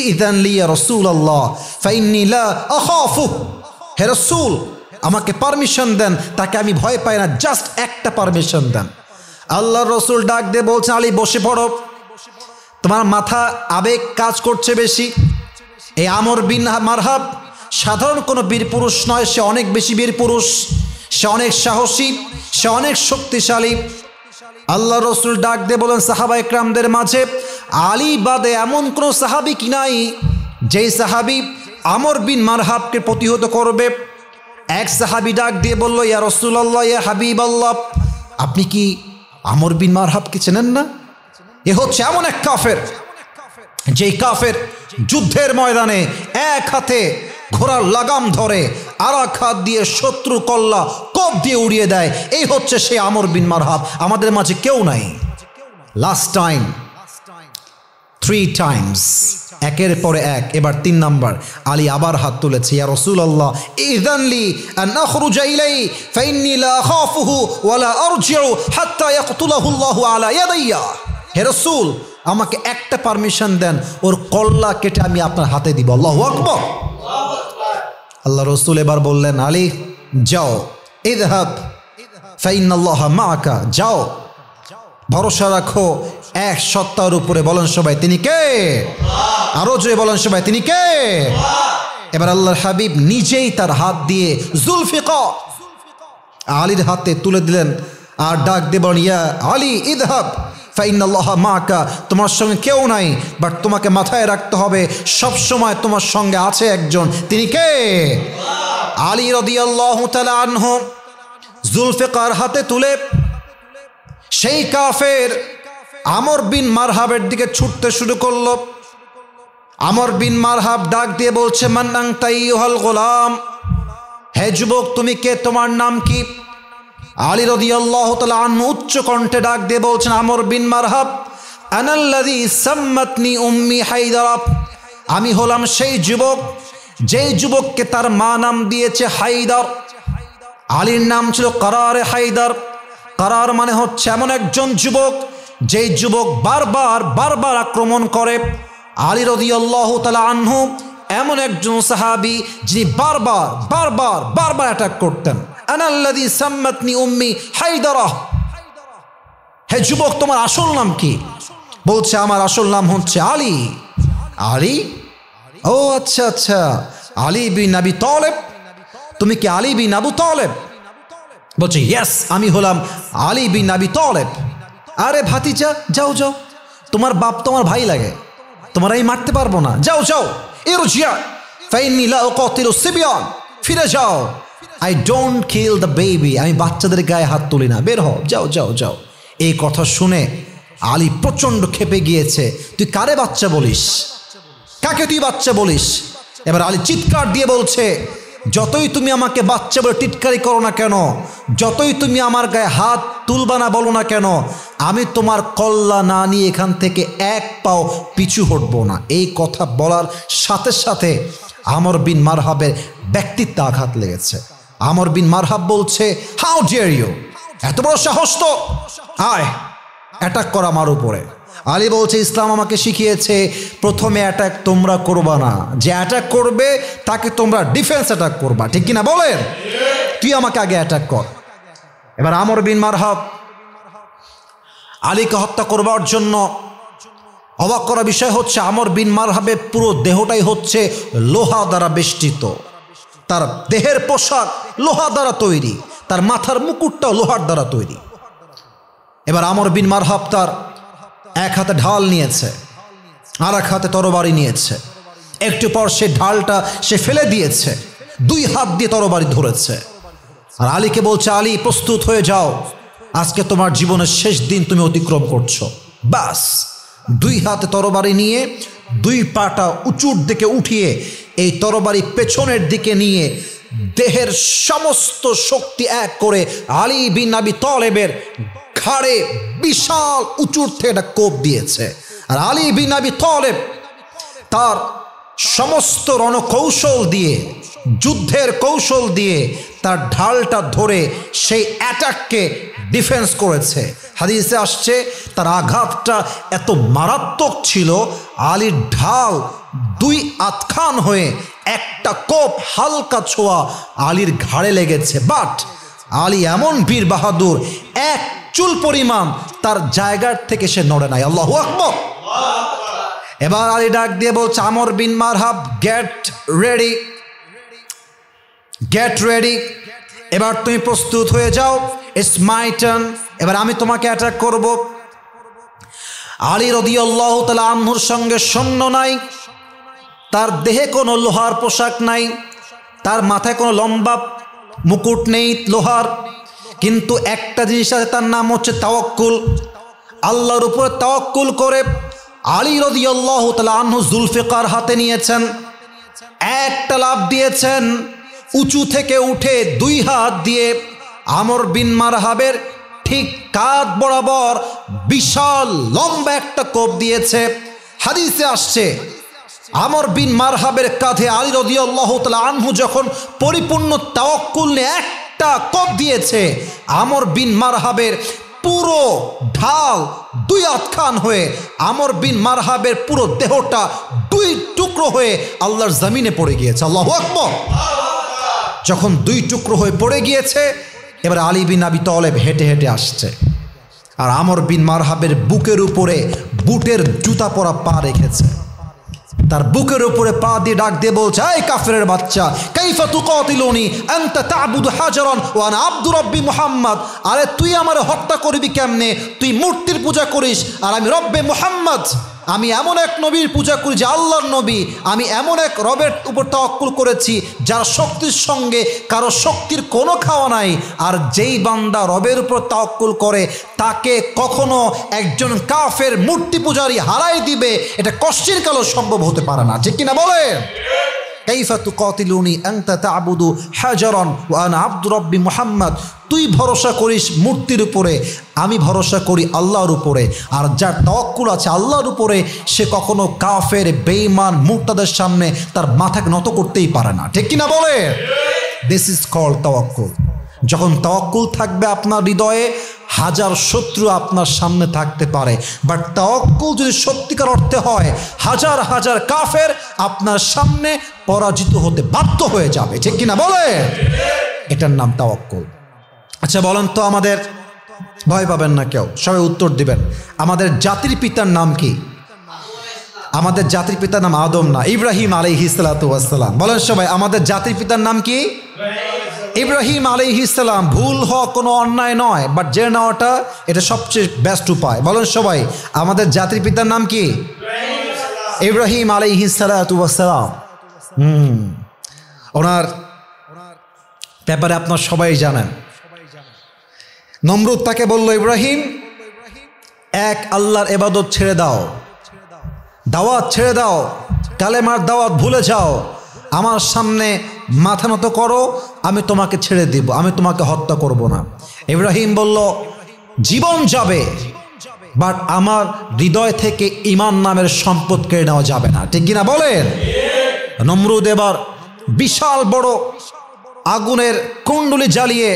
Speaker 1: ইযান লি ইয়া রাসূলুল্লাহ ফাইন্নী লা আখাফু। হে রাসূল, আমাকে পারমিশন দেন, তাকে আমি ভয় পাই না, জাস্ট একটা পারমিশন দেন। আল্লাহর রাসূল ডাক দিয়ে বলছেন, আলী বসে পড়ো, তোমার মাথা আবেগ কাজ করছে বেশি। এই আমর বিন মারহাব সাধারণ কোনো বীর পুরুষ নয়, সে অনেক বেশি বীর পুরুষ, সে অনেক সাহসী, সে অনেক শক্তিশালী। আল্লাহ রসুল ডাক দিয়ে বলেন, সাহাবা ইকরামদের মাঝে আলী বাদে এমন কোনো সাহাবী কি নাই যেই সাহাবী আমর বিন মারহাবকে প্রতিহত করবে? এক সাহাবী ডাক দিয়ে বলল, ইয়া রাসূলুল্লাহ, ইয়া হাবিবাল্লাহ, আপনি কি আমর বিন মারহাবকে চেনেন না? এ হচ্ছে এমন এক কাফের, যেই কাফের যুদ্ধের ময়দানে এক হাতে ঘোড়ার লাগাম ধরে, আর এক হাত দিয়ে শত্রু কল্লা কোপ দিয়ে উড়িয়ে দেয়। এই হচ্ছে সেই আমর বিন মারহাব। আমাদের মাঝে কেউ নাই। লাস্ট টাইম 3 টাইমস, একের পরে এক। এবার 3 নাম্বার, আলী আবার হাত তুলেছে, ইয়া রাসূলুল্লাহ, ইযান লি আন আখরুজা ইলাই ফাইন্নী লা আখাফুহু ওয়া লা আরজিউ হাত্তা ইয়াকতুলাহু আল্লাহু আলা ইয়াদাইয়া। হে রাসূল, আমাকে একটা পারমিশন দেন, ওর কল্লা কেটে আমি আপনার হাতে দিব। আল্লাহু আকবার। আল্লাহ রসুল এবার বললেন, আলী যাও, ইযহাব ফাইন্নাল্লাহা মাআকা, যাও, ভরসা রাখো এক সত্তার উপরে। বলেন সবাই, তিনি কে? আরো জোরে বলেন সবাই, তিনি কে? এবার আল্লাহর হাবিব নিজেই তার হাত দিয়ে জুলফিকার আলীর হাতে তুলে দিলেন, আর ডাক দিয়ে বলেন, ইয়া আলী ইযহাব ফাইন্নাল্লাহা মাআকা, তোমার সঙ্গে কেউ নাই, বাট তোমাকে মাথায় রাখতে হবে সব সময় তোমার সঙ্গে আছে একজন। তিনি কে? আলী রাদিয়াল্লাহু তাআলা আনহু জুলফিকার হাতে তুলে সেই কাফের আমর বিন মারহাবের দিকে ছুটতে শুরু করলো। আমর বিন মারহাব ডাক দিয়ে বলছে, মান আনতা আইয়ুহাল গোলাম, হে যুবক, তুমি কে, তোমার নাম কি? আলী রাদিয়াল্লাহু তাআলা আনহু উচ্চ কণ্ঠে ডাক দিয়ে বলছেন, আমর বিন মারহাব, আনাল্লাযী সাম্মাতনি উম্মি হায়দারা, আমি হলাম সেই যুবক যেই যুবককে তার মা নাম দিয়েছে হায়দার। আলীর নাম ছিল কারারে হায়দার। কারার মানে হচ্ছে এমন একজন যুবক যেই যুবক বারবার বারবার আক্রমণ করে। আলী রাদিয়াল্লাহু তাআলা আনহু এমন একজন সাহাবী যিনি বারবার বারবার বারবার অ্যাটাক করতেন। আনাল্লাযী সাম্মাতনি উম্মি হায়দারা। হে যুবক, তোমার আসল নাম কি? বলছে আমার আসল নাম হচ্ছে আলী। আলী? ও আচ্ছা আচ্ছা, আলী বিন আবি তালেব। তুমি কি আলী বিন আবু তালেব? বলছে ইয়েস, আমি হলাম আলী বিন আবি তালেব। আরে ভাতিজা, যাও যাও, তোমার বাপ তোমার ভাই লাগে, তোমার আমি মারতে পারবো না, যাও যাও। ইরজিয়া ফাইন্নী লা উকাতিলু সিবিয়ান। ফিরে যাও। I don't kill the baby. আমি বাচ্চাদের গায়ে হাত তুলি না, বের হও, যাও যাও যাও। এই কথা শুনে আলী প্রচণ্ড ক্ষেপে গিয়েছে। তুই কারে বাচ্চা বলিস? কাকে তুই বাচ্চা বলিস? এবার আলী চিৎকার দিয়ে বলছে, যতই তুমি আমাকে বাচ্চা বলে টিটকারি করো না কেন, যতই তুমি আমার গায়ে হাত তুলবা না বলো না কেন, আমি তোমার কল্লা না নিয়ে এখান থেকে এক পাও পিছু হটবো না। এই কথা বলার সাথে সাথে আমর বিন মারহাবের ব্যক্তিত্বে আঘাত লেগেছে। আমর বিন মারহাব বলছে, হাউ ডিয়ার ইউ, এত বড় সাহস তো, আয় অ্যাটাক কর আমার উপরে। আলী বলছে, ইসলাম আমাকে শিখিয়েছে প্রথমে অ্যাটাক তোমরা করবা না, যে অ্যাটাক করবে তাকে তোমরা ডিফেন্স অ্যাটাক করবা, ঠিক কিনা বলেন? তুই আমাকে আগে অ্যাটাক কর। এবার আমর বিন মারহাব আলীকে হত্যা করবার জন্য, অবাক করা বিষয় হচ্ছে আমর বিন মারহাবের পুরো দেহটাই হচ্ছে লোহা দ্বারা বেষ্টিত। তার দেহের পোশাক লোহা দ্বারা তৈরি, তার মাথার মুকুটটাও লোহার দ্বারা তৈরি। এবার আমর বিন মারহাব তার এক হাতে ঢাল নিয়েছে, আর এক হাতে তরবারি নিয়েছে। একটু পর সে ঢালটা সে ফেলে দিয়েছে, দুই হাত দিয়ে তরবারি ধরেছে। আর আলীকে বলছে, আলী প্রস্তুত হয়ে যাও, আজকে তোমার জীবনের শেষ দিন তুমি অতিক্রম করছো। বাস দুই হাতে তরবারি নিয়ে দুই পাটা উঁচুর দিকে উঠিয়ে এই তরবারি পেছনের দিকে নিয়ে দেহের সমস্ত শক্তি এক করে আলী বিন আবি তালেবের ঘাড়ে বিশাল উঁচুর থেকে একটা কোপ দিয়েছে। আর আলী বিন আবি তালেব তার সমস্ত রণকৌশল দিয়ে, যুদ্ধের কৌশল দিয়ে তার ঢালটা ধরে সেই অ্যাটাককে ডিফেন্স করেছে। হাদিসে আসছে তার আঘাতটা এত মারাত্মক ছিল, আলীর ঢাল দুই আতখান হয়ে একটা কোপ হালকা ছোঁয়া আলীর ঘাড়ে লেগেছে। বাট আলী এমন বীর বাহাদুর, এক চুল পরিমাণ তার জায়গার থেকে সে নড়ে নাই। আল্লাহু আকবার। এবার আলী ডাক দিয়ে বলছে, আমর বিন মারহাব গেট রেডি, গেট রেডি। এবার তুমি প্রস্তুত হয়ে যাও, ইটস মাই টার্ন, এবার আমি তোমাকে অ্যাটাক করব। আলী রাদিয়াল্লাহু তাআলা আনহুর সঙ্গে সৈন্য নাই, তার দেহে কোনো লোহার পোশাক নাই, তার মাথায় কোনো লম্বা মুকুট নেই লোহার, কিন্তু একটা জিনিস আছে, তার নাম হচ্ছে তাওয়াক্কুল। আল্লাহর উপরে তাওয়াক্কুল করে আলী রাদিয়াল্লাহু তাআলা আনহু জুলফিকার হাতে নিয়েছেন, একটা লাফ দিয়েছেন, উঁচু থেকে উঠে দুই হাত দিয়ে আমর বিন মারহাবের ঠিক কাঁধ বরাবর বিশাল লম্বা একটা কোপ দিয়েছে। হাদিসে আসছে আমর বিন মারহাবের কাঁধে আলী রাদিয়াল্লাহু তাআলা আনহু যখন পরিপূর্ণ তাওয়াক্কুল নিয়ে একটা কোপ দিয়েছে, আমর বিন মারহাবের পুরো ঢাল দুই আতখান হয়ে আমর বিন মারহাবের পুরো দেহটা দুই টুকরো হয়ে আল্লাহর জমিনে পড়ে গিয়েছে। আল্লাহু আকবার। যখন দুই টুকরো হয়ে পড়ে গিয়েছে, এবার আলী বিন আবি তালেব হেঁটে হেঁটে আসছে, আর আমর বিন মারহাবের বুকের উপরে বুটের জুতা পরা পা রেখেছে। তার বুকের উপরে পা দিয়ে ডাক দিয়ে বলছে, এই কাফেরের বাচ্চা, কাইফা তুকাতিলুনি আনতা তা'বুদু হাজারান ওয়া আনা আবদু রাব্বি মুহাম্মদ। আরে তুই আমারে হত্যা করবি কেমনে? তুই মূর্তির পূজা করিস আর আমি রব্বে মুহাম্মদ, আমি এমন এক নবীর পূজা করি যে আল্লাহর নবী, আমি এমন এক রবের উপর তাওয়াক্কুল করেছি যার শক্তির সঙ্গে কারো শক্তির কোনো খাওয়া নাই। আর যেই বান্দা রবের উপর তাওয়াক্কুল করে তাকে কখনো একজন কাফের মূর্তি পূজারী হারাই দিবে, এটা কষ্টের কালেও সম্ভব হতে পারে না, ঠিক কিনা বলে? কাইফা তুকাতিলুনি আনতা তা'বুদু হাজারান ওয়া আনা আবদু রাব্বি মুহাম্মদ। তুই ভরসা করিস মূর্তির উপরে, আমি ভরসা করি আল্লাহর উপরে। আর যার তাওয়াক্কুল আছে আল্লাহর উপরে, সে কখনো কাফের, বেঈমান, মুরতাদের সামনে তার মাথাকে নত করতেই পারে না। ঠিক কিনা বলে? দিস ইজ কল্ড তাওয়াক্কুল। যখন তাওয়াক্কুল থাকবে আপনার হৃদয়ে, হাজার শত্রু আপনার সামনে থাকতে পারে, বাট তাওয়াক্কুল যদি সত্যিকার অর্থে হয়, হাজার হাজার কাফের আপনার সামনে পরাজিত হতে বাধ্য হয়ে যাবে। ঠিক কিনা বলে? এটার নাম তাওয়াক্কুল। আচ্ছা বলেন তো, আমাদের, ভয় পাবেন না কেউ, সবাই উত্তর দিবেন, আমাদের জাতির পিতার নাম কি? আমাদের জাতির পিতার নাম আদম না, ইব্রাহিম আলাইহিস সালাতু ওয়াস সালাম। বলেন সবাই, আমাদের জাতির পিতার নাম কি? ইব্রাহিম আলাইহিস সালাম। ভুল হওয়া কোনো অন্যায় নয়, বাট জেনে নেওয়াটা এটা সবচেয়ে বেস্ট উপায়। বলেন সবাই, আমাদের জাতির পিতার নাম কি? ইব্রাহিম আলাইহিস সালাতু ওয়াস সালাম। ওনার ব্যাপারে আপনার সবাই জানেন। নমরুদ তাকে বলল, ইব্রাহিম, এক আল্লাহর ইবাদত ছেড়ে দাও, দাওয়াত ছেড়ে দাও, কালেমার দাওয়াত ভুলে যাও, আমার সামনে মাথা নত করো, আমি তোমাকে ছেড়ে দিব, আমি তোমাকে হত্যা করব না। ইব্রাহিম বলল, জীবন যাবে, বাট আমার হৃদয় থেকে ঈমান নামের সম্পদ কেড়ে নেওয়া যাবে না। ঠিক কিনা বলেন? নমরুদ এবার বিশাল বড় আগুনের কুণ্ডলি জ্বালিয়ে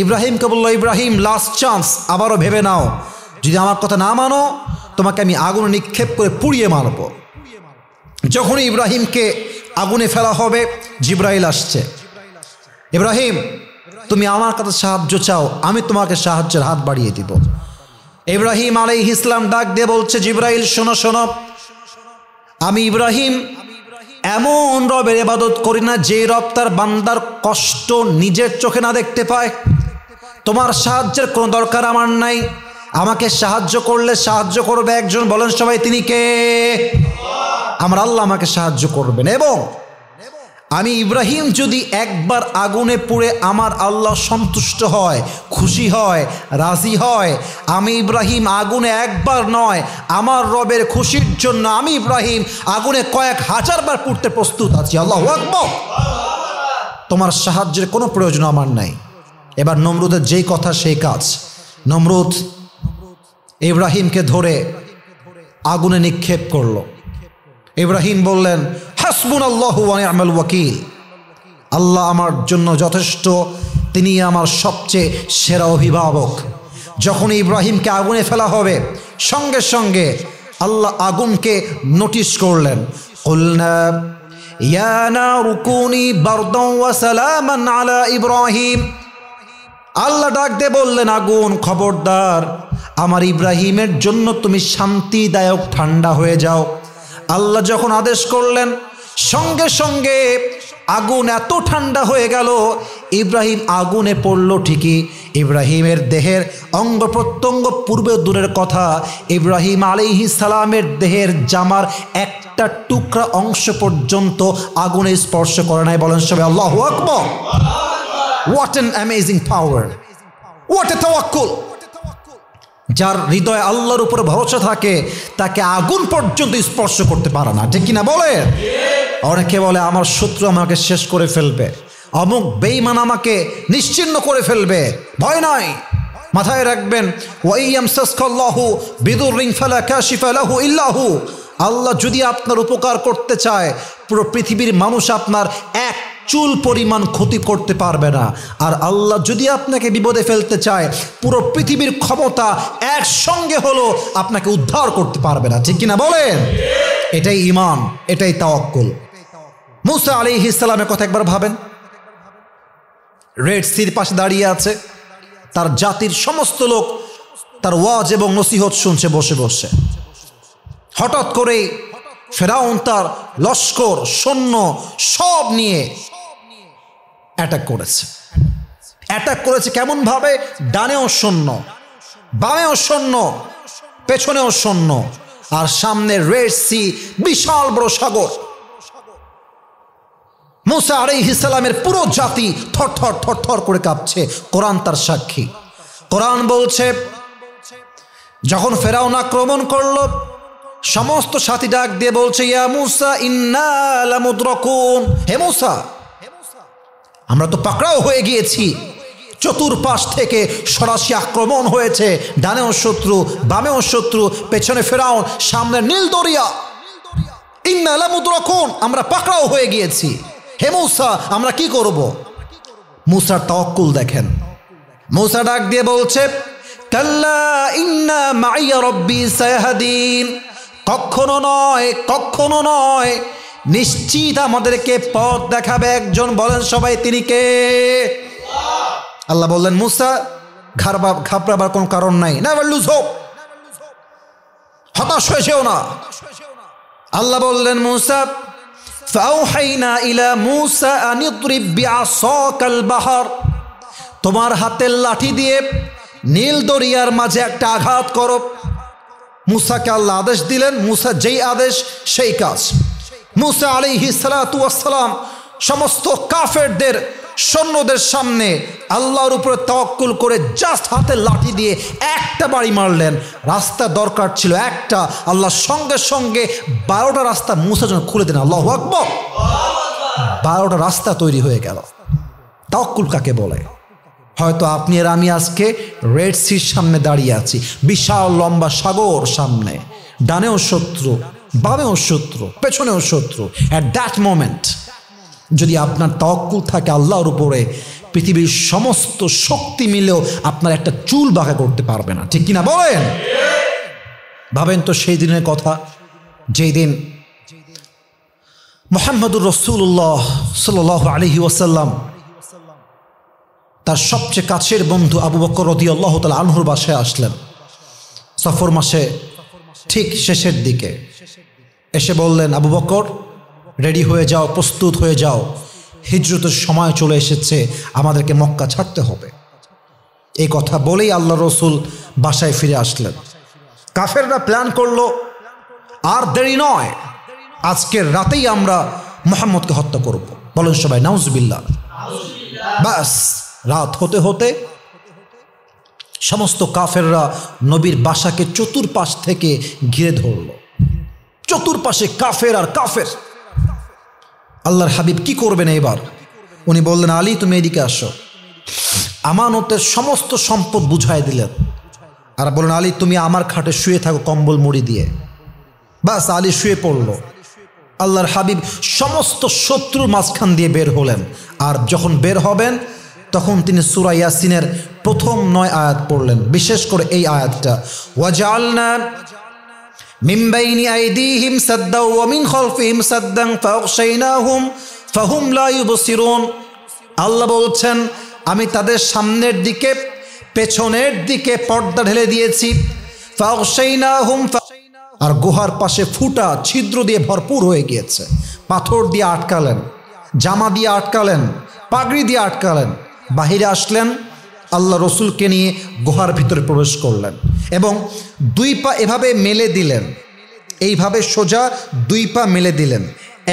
Speaker 1: ইব্রাহিমকে বলল, ইব্রাহিম, লাস্ট চান্স, আবারও ভেবে নাও, যদি আমার কথা না মানো তোমাকে আমি আগুনে নিক্ষেপ করে পুড়িয়ে মারব। যখনই ইব্রাহিমকে আগুনে ফেলা হবে, জিবরাইল আসছে। ইব্রাহিম, তুমি আমার কাছে সাহায্য চাও, আমি তোমাকে সাহায্যের হাত বাড়িয়ে দিব। ইব্রাহিম আলাইহিস সালাম ডাক দিয়ে বলছে, জিবরাইল, শোনো শোনো, আমি ইব্রাহিম এমন রবের ইবাদত করি না যে রব তার বান্দার কষ্ট নিজের চোখে না দেখতে পায়। তোমার সাহায্যের কোনো দরকার আমার নাই। আমাকে সাহায্য করলে সাহায্য করবে একজন। বলেন সবাই, তিনি কে? আমার আল্লাহ আমাকে সাহায্য করবেন। এবং আমি ইব্রাহিম যদি একবার আগুনে পুড়ে আমার আল্লাহ সন্তুষ্ট হয়, খুশি হয়, রাজি হয়, আমি ইব্রাহিম আগুনে একবার নয়, আমার রবের খুশির জন্য আমি ইব্রাহিম আগুনে কয়েক হাজার বার পুড়তে প্রস্তুত আছি। আল্লাহু আকবার। তোমার সাহায্যের কোনো প্রয়োজন আমার নাই। এবার নমরুদের যেই কথা সেই কাজ। নমরুদ ইব্রাহিমকে ধরে আগুনে নিক্ষেপ করল। ইব্রাহিম বললেন, হাসবুনাল্লাহু ওয়া নি'মাল ওয়াকিল, আল্লাহ আমার জন্য যথেষ্ট, তিনি আমার সবচেয়ে সেরা অভিভাবক। যখন ইব্রাহিমকে আগুনে ফেলা হবে, সঙ্গে সঙ্গে আল্লাহ আগুনকে নোটিশ করলেন। কুলনা ইয়া নারু কুনি বারদান ওয়া সালামান আলা ইব্রাহিম। আল্লাহ ডাক দিয়ে বললেন, আগুন, খবরদার, আমার ইব্রাহিমের জন্য তুমি শান্তিদায়ক ঠান্ডা হয়ে যাও। আল্লাহ যখন আদেশ করলেন, সঙ্গে সঙ্গে আগুন এত ঠান্ডা হয়ে গেল, ইব্রাহিম আগুনে পড়ল ঠিকই, ইব্রাহিমের দেহের অঙ্গ প্রত্যঙ্গ পূর্বে দূরের কথা, ইব্রাহিম আলাইহিস সালামের দেহের জামার একটা টুকরা অংশ পর্যন্ত আগুনে স্পর্শ করে নাই। বলেন সবাই আল্লাহু আকবার। What an amazing power! What a tawakkul! যার হৃদয়ে আল্লাহর উপরে ভরসা থাকে, তাকে আগুন পর্যন্ত স্পর্শ করতে পারে না। ঠিক কিনা বলে? অনেকে বলে, আমার শত্রু আমাকে শেষ করে ফেলবে, অমুক বেঈমান আমাকে নিশ্চিহ্ন করে ফেলবে। ভয় নাই, মাথায় রাখবেন, ওয়াইয়ামসাসকাল্লাহু বিদুররিন ফালা কাশিফা লাহু ইল্লা হু। আল্লাহ যদি আপনার উপকার করতে চায়, পুরো পৃথিবীর মানুষ আপনার এক চুল পরিমাণ ক্ষতি করতে পারবে না। আর আল্লাহ যদি আপনাকে বিপদে ফেলতে চায়, পুরো পৃথিবীর ক্ষমতা একসঙ্গে হলো আপনাকে উদ্ধার করতে পারবে না। ঠিক কিনা বলেন? এটাই ঈমান, এটাই তাওয়াক্কুল। মুসা আলাইহিস সালামের কথা একবার ভাবেন। রেড সির পাশে দাঁড়িয়ে আছে, তার জাতির সমস্ত লোক তার ওয়াজ এবং নসিহত শুনছে বসে বসে। হঠাৎ করে ফেরাউন তার লস্কর, সৈন্য সব নিয়ে অ্যাটাক করেছে। অ্যাটাক করেছে কেমন ভাবে? ডানেও সৈন্য, বামেও সৈন্য, পেছনেও সৈন্য, আর সামনে রেড সি, বিশাল বড় সাগর। মুসা আলাইহিস সালামের পুরো জাতি থরথর থরথর করে কাঁপছে। কোরআন তার সাক্ষী। কোরআন বলছে, যখন ফেরাউন আক্রমণ করল, সমস্ত সাথী ডাক দিয়ে বলছে, ইয়া মূসা ইন্না লামুদরাকুন, হে মূসা আমরা তো পাকড়াও হয়ে গিয়েছি, চতুর্পাশ থেকে সরাসরি আক্রমণ হয়েছে, ডানেও শত্রু, বামেও শত্রু, পেছনে ফেরাউন, সামনে নীল দরিয়া, ইন্না লামুদরাকুন, আমরা পাকড়াও হয়ে গিয়েছি, হে মূসা আমরা কি করব? মূসার তাওয়াক্কুল দেখেন। মূসা ডাক দিয়ে বলছে, কাল্লা ইন্না মাইয়া রব্বি সায়াহদিন, কখনো নয়, কখনো নয়, নিশ্চিত আমাদেরকে পথ দেখাবে একজন। বলেন সবাই তিনি কে? আল্লাহ বললেন, মূসা ঘাবড়াবার কোনো কারণ নাই, নেভার লুজ হোপ, হতাশ হয়ে যেও না। আল্লাহ বললেন, মূসা ফাওহাইনা ইলা মূসা আন ইদরিব বিআসাকাল বাহর, তোমার হাতের লাঠি দিয়ে নীল দরিয়ার মাঝে একটা আঘাত করো। মূসাকে আল্লাহ আদেশ দিলেন, মূসা যেই আদেশ সেই কাজ। মূসা আলাইহিস সালাতু ওয়াস সালাম সমস্ত কাফেরদের সৈন্যদের সামনে আল্লাহর উপরে তাওয়াক্কুল করে জাস্ট হাতের লাঠি দিয়ে একটা বাড়ি মারলেন। রাস্তা দরকার ছিল একটা, আল্লাহ সঙ্গে সঙ্গে 12টা রাস্তা মূসা যেন খুলে দেন। আল্লাহু আকবার, 12টা রাস্তা তৈরি হয়ে গেল। তাওয়াক্কুল কাকে বলে? হয়তো আপনি আর আমি আজকে রেড সির সামনে দাঁড়িয়ে আছি, বিশাল লম্বা সাগর সামনে, ডানেও শত্রু, বামেও শত্রু, পেছনেও শত্রু। অ্যাট দ্যাট মোমেন্ট যদি আপনার তাওয়াক্কুল থাকে আল্লাহর উপরে, পৃথিবীর সমস্ত শক্তি মিলেও আপনার একটা চুল বাঁকা করতে পারবে না, ঠিক কিনা বলেন? ভাবেন তো সেই দিনের কথা, যেই দিন মুহাম্মদুর রাসূলুল্লাহ সাল্লাল্লাহু আলাইহি ওয়াসাল্লাম তার সবচেয়ে কাছের বন্ধু আবু বকর রাদিয়াল্লাহু তাআলা আনহুর বাসায় আসলেন সফর মাসে ঠিক শেষের দিকে। এসে বললেন, আবু বকর রেডি হয়ে যাও, প্রস্তুত হয়ে যাও, হিজরতের সময় চলে এসেছে, আমাদেরকে মক্কা ছাড়তে হবে। এই কথা বলেই আল্লাহ রসুল বাসায় ফিরে আসলেন। কাফেররা প্ল্যান করলো, আর দেরি নয়, আজকের রাতেই আমরা মুহাম্মদকে হত্যা করব। বলেন সবাই নাউজুবিল্লাহ। বাস রাত হতে হতে সমস্ত কাফেররা নবীর বাসাকে চতুর্পাশ থেকে ঘিরে ধরল। চতুর্পাশে কাফের আর কাফের। আল্লাহর হাবিব কি করবেন এবার? উনি বললেন, আলী তুমি এদিকে আসো। আমানতের সমস্ত সম্পদ বুঝাই দিলেন আর বললেন, আলী তুমি আমার খাটে শুয়ে থাকো কম্বল মুড়ি দিয়ে। বাস আলী শুয়ে পড়ল। আল্লাহর হাবিব সমস্ত শত্রুর মাঝখান দিয়ে বের হলেন। আর যখন বের হবেন তখন তিনি সূরা ইয়াসিনের প্রথম 9 আয়াত পড়লেন, বিশেষ করে এই আয়াতটা, ওয়াজআলনা মিন বাইনি আইদিহিম সাদ্দাও ওয়া মিন খালফিহিম সাদ্দান ফাগশাইনাহুম ফাহুম লা ইউবসিরুন। আল্লাহ বলছেন, আমি তাদের সামনের দিকে পেছনের দিকে পর্দা ঢেলে দিয়েছি। ফাগশাইনাহুম, আর গুহার পাশে ফুটা ছিদ্র দিয়ে ভরপুর হয়ে গিয়েছে। পাথর দিয়ে আটকালেন, জামা দিয়ে আটকালেন, পাগড়ি দিয়ে আটকালেন। বাহিরে আসলেন, আল্লাহ রসুলকে নিয়ে গুহার ভিতরে প্রবেশ করলেন এবং 2 পা এভাবে মেলে দিলেন, এইভাবে সোজা 2 পা মেলে দিলেন।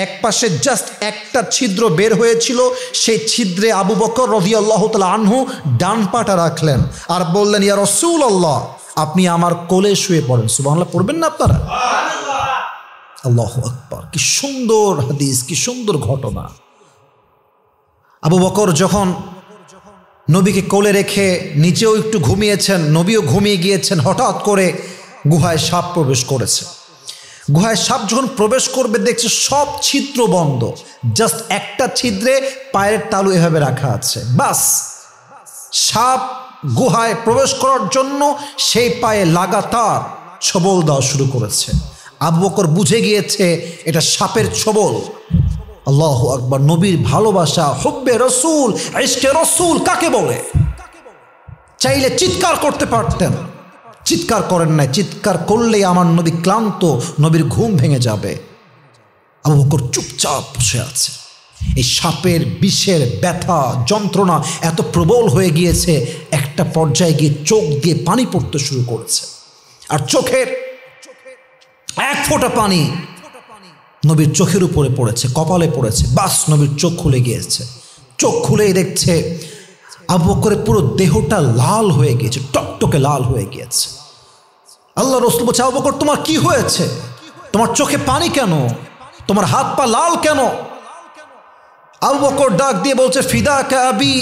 Speaker 1: এক পাশে জাস্ট একটা ছিদ্র বের হয়েছিল, সেই ছিদ্রে আবু বকর রাদিয়াল্লাহু তাআলা আনহু ডান পাটা রাখলেন আর বললেন, ইয়া রাসূলুল্লাহ আপনি আমার কোলে শুয়ে পড়েন। সুবহানাল্লাহ পড়বেন না আপনারা? আল্লাহু আকবার। কি সুন্দর হাদিস, কি সুন্দর ঘটনা। আবু বকর যখন নবীকে কোলে রেখে নিচেও একটু ঘুমিয়েছেন, নবীও ঘুমিয়ে গিয়েছেন, হঠাৎ করে গুহায় সাপ প্রবেশ করেছে। গুহায় সাপ যখন প্রবেশ করবে দেখছে সব ছিদ্র বন্ধ, জাস্ট একটা ছিদ্রে পায়ের তালু এভাবে রাখা আছে। বাস সাপ গুহায় প্রবেশ করার জন্য সেই পায়ে লাগাতার ছোবল দেওয়া শুরু করেছে। আবু বকর বুঝে গিয়েছে এটা সাপের ছোবল। আল্লাহু আকবার। নবীর ভালোবাসা, হুব্বে রসুল, ইশকে রসুল কাকে বলে? চাইলে চিৎকার করতে পারতেন, চিৎকার করেন নাই। চিৎকার করলেই আমার নবী ক্লান্ত, নবীর ঘুম ভেঙে যাবে। আবু বকর চুপচাপ বসে আছে। এই সাপের বিষের ব্যথা, যন্ত্রণা এত প্রবল হয়ে গিয়েছে, একটা পর্যায়ে গিয়ে চোখ দিয়ে পানি পড়তে শুরু করেছে। আর চোখের 1 ফোঁটা পানি নবীর চোখের উপরে পড়েছে, কপালে পড়েছে। বাস নবীর চোখ খুলে গিয়েছে। চোখ খুলেই দেখছে আবু বকরের পুরো দেহটা লাল হয়ে গিয়েছে, টকটকে লাল হয়ে গিয়েছে। আল্লাহ রাসূল বলছে, আবু বকর তোমার কি হয়েছে? তোমার চোখে পানি কেন? তোমার হাত পা লাল কেন? আবু বকর ডাক দিয়ে বলছে, ফিদাকা আবি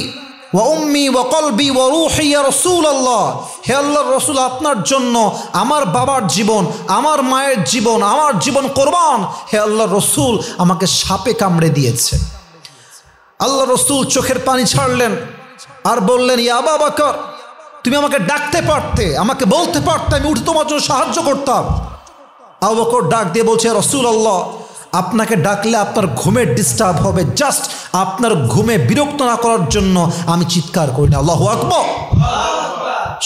Speaker 1: ওয়া উম্মি ওয়া কলবি ওয়া রূহি ইয়া রাসূলুল্লাহ, হে আল্লাহর রাসূল, আপনার জন্য আমার বাবার জীবন, আমার মায়ের জীবন, আমার জীবন কোরবান। হে আল্লাহর রাসূল, আমাকে সাপে কামড়ে দিয়েছে। আল্লাহ রাসূল চোখের পানি ছাড়লেন আর বললেন, ইয়া আবু বকর, তুমি আমাকে ডাকতে পারতে, আমাকে বলতে পারতে, আমি উঠে তোমার জন্য সাহায্য করতাম। আবু বকর ডাক দিয়ে বলছে, রাসূলুল্লাহ, আপনাকে ডাকলে আপনার ঘুমের ডিস্টার্ব হবে, জাস্ট আপনার ঘুমে বিরক্ত না করার জন্য আমি চিৎকার করি না। আল্লাহু আকবার।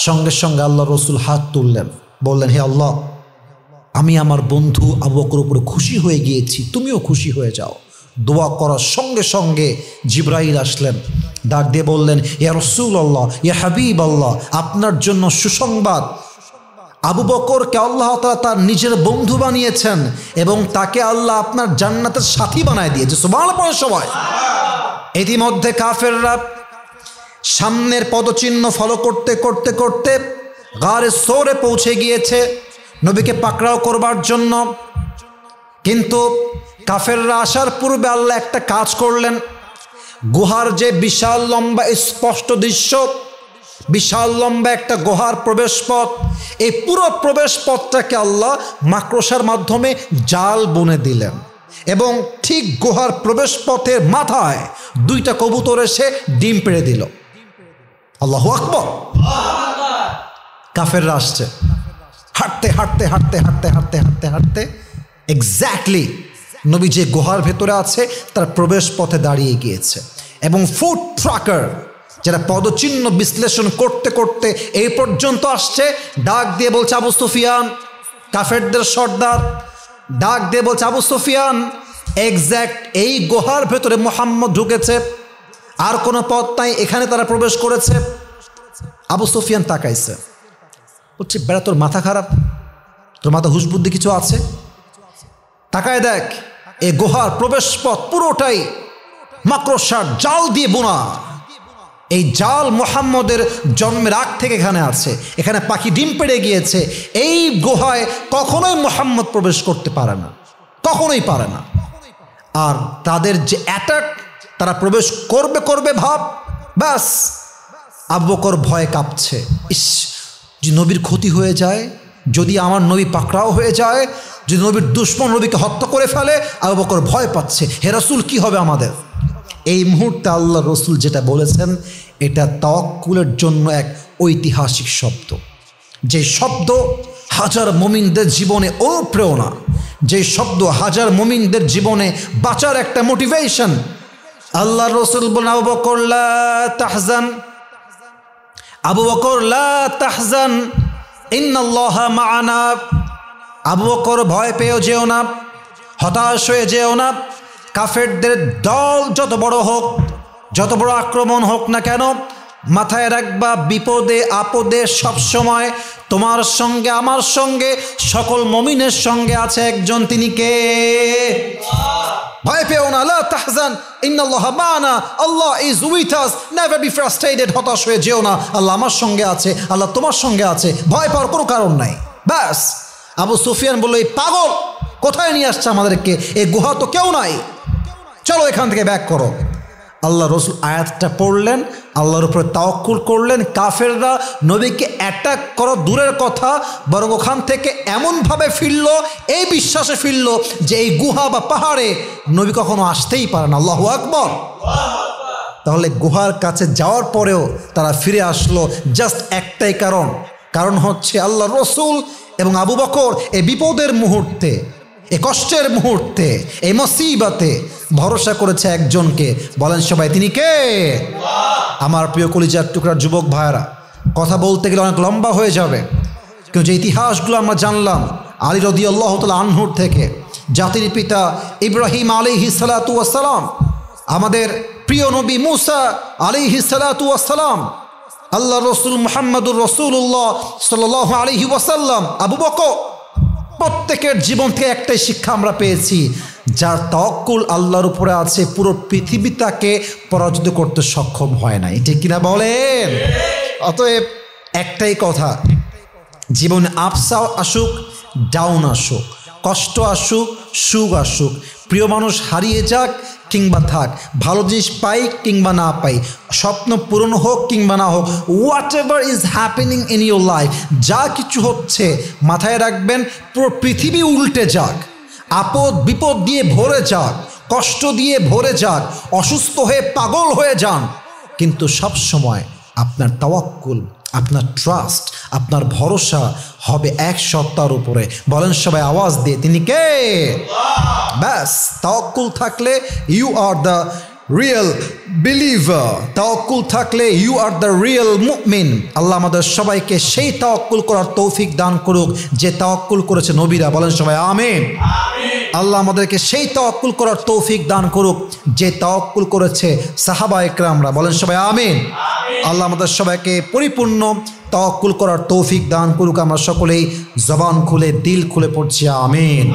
Speaker 1: সঙ্গে সঙ্গে আল্লাহ রাসূল হাত তুললেন, বললেন, হে আল্লাহ, আমি আমার বন্ধু আবু বকর উপরে খুশি হয়ে গিয়েছি, তুমিও খুশি হয়ে যাও। দোয়া করার সঙ্গে সঙ্গে জিবরাইল আসলেন, ডাক দিয়ে বললেন, ইয়া রাসূলুল্লাহ, ইয়া হাবিবাল্লাহ, আপনার জন্য সুসংবাদ। আবু বকরকে আল্লাহ তাআলা তার নিজের বন্ধু বানিয়েছেন এবং তাকে আল্লাহ আপনার জান্নাতের সাথী বানায় দিয়েছে। সুবহানাল্লাহ পড়ে সবাই। ইতিমধ্যে কাফেররা সামনের পদচিহ্ন ফলো করতে করতে করতে গারে সৌরে পৌঁছে গিয়েছে নবীকে পাকড়াও করবার জন্য। কিন্তু কাফেররা আসার পূর্বে আল্লাহ একটা কাজ করলেন। গুহার যে বিশাল লম্বা স্পষ্ট দৃশ্য, বিশাল লম্বা একটা গুহার প্রবেশ পথ, এই পুরো প্রবেশ পথটাকে আল্লাহ মাকড়সার মাধ্যমে জাল বুনে দিলেন এবং ঠিক গুহার প্রবেশ পথের মাথায় দুইটা কবুতর এসে ডিম পেড়ে দিল। আল্লাহু আকবার। কাফেররা আসছে, হাঁটতে হাঁটতে হাঁটতে হাঁটতে হাঁটতে হাঁটতে হাঁটতে এক্স্যাক্টলি নবী যে গুহার ভেতরে আছে তার প্রবেশ পথে দাঁড়িয়ে গিয়েছে এবং ফুট ট্রাকার যারা পদচিহ্ন বিশ্লেষণ করতে করতে এই পর্যন্ত আসছে, ডাক দিয়ে বলছে, আবু সুফিয়ান, কাফেরদের সর্দার, ডাক দিয়ে বলছে, আবু সুফিয়ান, এক্স্যাক্ট এই গুহার ভেতরে মুহাম্মদ ঢুকেছে, আর কোনো পথ নাই, এখানে তারা প্রবেশ করেছে। আবু সুফিয়ান তাকাইছে, বলছে, বেড়া, তোর মাথা খারাপ? তোর মাথা হুশ বুদ্ধি কিছু আছে? তাকায় দেখ, এই গুহার প্রবেশ পথ পুরোটাই মাকড়সার জাল দিয়ে বোনা। এই জাল মুহাম্মদের জন্মের আগ থেকে এখানে আছে, এখানে পাখি ডিম পেড়ে গিয়েছে। এই গুহায় কখনোই মুহাম্মদ প্রবেশ করতে পারে না, কখনোই পারে না। আর তাদের যে অ্যাটাক, তারা প্রবেশ করবে করবে ভাব, ব্যাস আবু বকর ভয়ে কাঁপছে। ইস, যে নবীর ক্ষতি হয়ে যায়, যদি আমার নবী পাকড়াও হয়ে যায়, যদি নবীর দুশমন নবীকে হত্যা করে ফেলে, আবু বকর ভয় পাচ্ছে, হে রাসূল, কি হবে আমাদের? এই মুহূর্তে আল্লাহ রসুল যেটা বলেছেন, এটা তাওয়াক্কুলের জন্য এক ঐতিহাসিক শব্দ, যে শব্দ হাজার মুমিনদের জীবনে অনুপ্রেরণা, যে শব্দ হাজার মুমিনদের জীবনে বাঁচার একটা মোটিভেশন। আল্লাহ রসুল বলেন, আবু বকর লা তাহজান, আবু বকর লা তাহজান, ইন্নাল্লাহা মা'ানা। আবু বকর ভয় পেয়েও যেও না, হতাশ হয়ে যেও না। কাফেরদের দল যত বড় হোক, যত বড় আক্রমণ হোক না কেন, মাথায় রাখবা, বিপদে আপদে সবসময় তোমার সঙ্গে আমার সঙ্গে সকল মুমিনের সঙ্গে আছে একজন, তিনি কে? ভয় পেও না, লা তাহজান ইন্নাল্লাহা মা'ানা, Allah is with us, never be frustrated, হতাশ হয়ে যেও না, আল্লাহ আমার সঙ্গে আছে, আল্লাহ তোমার সঙ্গে আছে, ভয় পাওয়ার কোনো কারণ নাই। ব্যাস। আবু সুফিয়ান বলল, এই পাগল কোথায় নিয়ে আসছে আমাদেরকে? এই গুহা তো কেউ নাই, চলো এখান থেকে ব্যাক করো। আল্লাহ রসুল আয়াতটা পড়লেন, আল্লাহর উপরে তাওয়াক্কুল করলেন। কাফেররা নবীকে অ্যাটাক করো দূরের কথা, বরং ওখান থেকে এমনভাবে ফিরল, এই বিশ্বাসে ফিরল যে এই গুহা বা পাহাড়ে নবী কখনো আসতেই পারে না। আল্লাহু আকবার। তাহলে গুহার কাছে যাওয়ার পরেও তারা ফিরে আসলো জাস্ট একটাই কারণ হচ্ছে আল্লাহ রসুল এবং আবু বকর এই বিপদের মুহূর্তে, এই কষ্টের মুহূর্তে, এই মুসিবতে ভরসা করেছে একজনকে। বলেন সবাই, তিনি কে? আমার প্রিয় কলিজার টুকরার যুবক ভাইয়েরা, কথা বলতে গেলে অনেক লম্বা হয়ে যাবে, কিন্তু যে ইতিহাসগুলো আমরা জানলাম আলী রাদিয়াল্লাহু তাআলা আনহুর থেকে, জাতির পিতা ইব্রাহিম আলাইহিস সালাতু ওয়াস সালাম, আমাদের প্রিয় নবী মুসা আলাইহিস সালাতু ওয়াস সালাম, আল্লাহ রসুল মুহাম্মদুর রাসূলুল্লাহ সাল্লাল্লাহু আলাইহি ওয়াসাল্লাম, আবু বকর, প্রত্যেকের জীবন থেকে একটাই শিক্ষা আমরা পেয়েছি, যার তাওয়াক্কুল আল্লাহর উপরে আছে, পুরো পৃথিবী তাকে পরাজিত করতে সক্ষম হয় না। এটা কিনা বলেন? অতএব একটাই কথা, জীবনে আপস আসুক, ডাউন আসুক, কষ্ট আসুক, সুখ আসুক, প্রিয় মানুষ হারিয়ে যাক কিংবা থাক, ভালো জিনিস পাই কিংবা না পাই, স্বপ্ন পূরণ হোক কিংবা না হোক, what ever is happening in your life, যা কিছু হচ্ছে মাথায় রাখবেন পুরো পৃথিবী উল্টে যাক, আপদ বিপদ দিয়ে ভরে যাক, কষ্ট দিয়ে ভরে যাক, অসুস্থ হয়ে পাগল হয়ে যান, কিন্তু সব সময় আপনার তাওয়াক্কুল, আপনার ট্রাস্ট, আপনার ভরসা হবে এক সত্তার উপরে। বলেন সবাই আওয়াজ দিয়ে, তিনি কে? ব্যাস, তাওয়াক্কুল থাকলে you are the real believer, তাওয়াক্কুল থাকলে ইউ আর দ্য রিয়েল মুমিন। আল্লাহ আমাদের সবাইকে সেই তাওয়াক্কুল করার তৌফিক দান করুক যে তাওয়াক্কুল করেছে নবীরা। বলেন সবাই আমিন। আল্লাহ আমাদেরকে সেই তাওয়াক্কুল করার তৌফিক দান করুক যে তাওয়াক্কুল করেছে সাহাবা একরামরা। বলেন সবাই আমিন। আল্লাহ আমাদের সবাইকে পরিপূর্ণ তাওয়াক্কুল করার তৌফিক দান করুক। আমরা সকলেই জবান খুলে দিল খুলে পড়ছি আমিন।